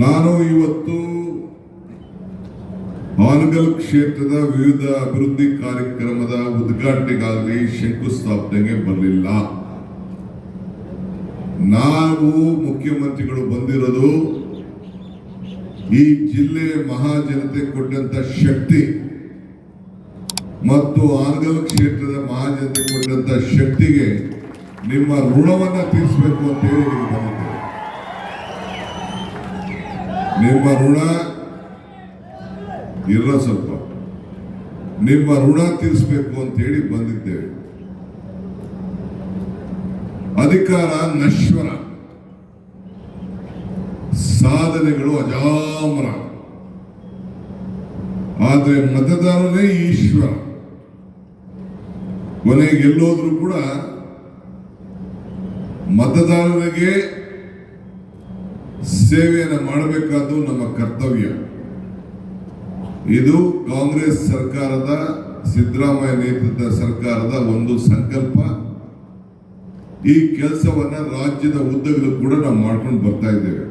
ನಾನು ಇವತ್ತು ಹಾನಗಲ್ ಕ್ಷೇತ್ರದ ವಿವಿಧ ಅಭಿವೃದ್ಧಿ ಕಾರ್ಯಕ್ರಮದ ಉದ್ಘಾಟನೆಗಾಗಲಿ ಶಂಕುಸ್ಥಾಪನೆಗೆ ಬರಲಿಲ್ಲ. ನಾವು ಮುಖ್ಯಮಂತ್ರಿಗಳು ಬಂದಿರೋದು ಈ ಜಿಲ್ಲೆಯ ಮಹಾಜನತೆ ಕೊಟ್ಟಂತ ಶಕ್ತಿ ಮತ್ತು ಹಾನಗಲ್ ಕ್ಷೇತ್ರದ ಮಹಾಜನತೆ ಕೊಟ್ಟಂತ ಶಕ್ತಿಗೆ ನಿಮ್ಮ ಋಣವನ್ನ ತೀರಿಸಬೇಕು ಅಂತ ಹೇಳಿ ಬಂದಿದ್ದೇವೆ. ನಿಮ್ಮ ಋಣ ಇರೋ ಸ್ವಲ್ಪ ನಿಮ್ಮ ಋಣ ತೀರಿಸಬೇಕು ಅಂತ ಹೇಳಿ ಬಂದಿದ್ದೇವೆ. ಅಧಿಕಾರ ನಶ್ವರ, ಸಾಧನೆಗಳು ಅಜಾಮರ, ಆದರೆ ಮತದಾರರೇ ಈಶ್ವರ. ಕೊನೆಗೆ ಎಲ್ಲೋದ್ರೂ ಕೂಡ ಮತದಾರರಿಗೆ ಸೇವೆಯನ್ನು ಮಾಡಬೇಕಾದ್ದು ನಮ್ಮ ಕರ್ತವ್ಯ. ಇದು ಕಾಂಗ್ರೆಸ್ ಸರ್ಕಾರದ, ಸಿದ್ದರಾಮಯ್ಯ ನೇತೃತ್ವದ ಸರ್ಕಾರದ ಒಂದು ಸಂಕಲ್ಪ. ಈ ಕೆಲಸವನ್ನ ರಾಜ್ಯದ ಉದ್ದಗಲೂ ಕೂಡ ನಾವು ಮಾಡ್ಕೊಂಡು ಬರ್ತಾ ಇದ್ದೇವೆ.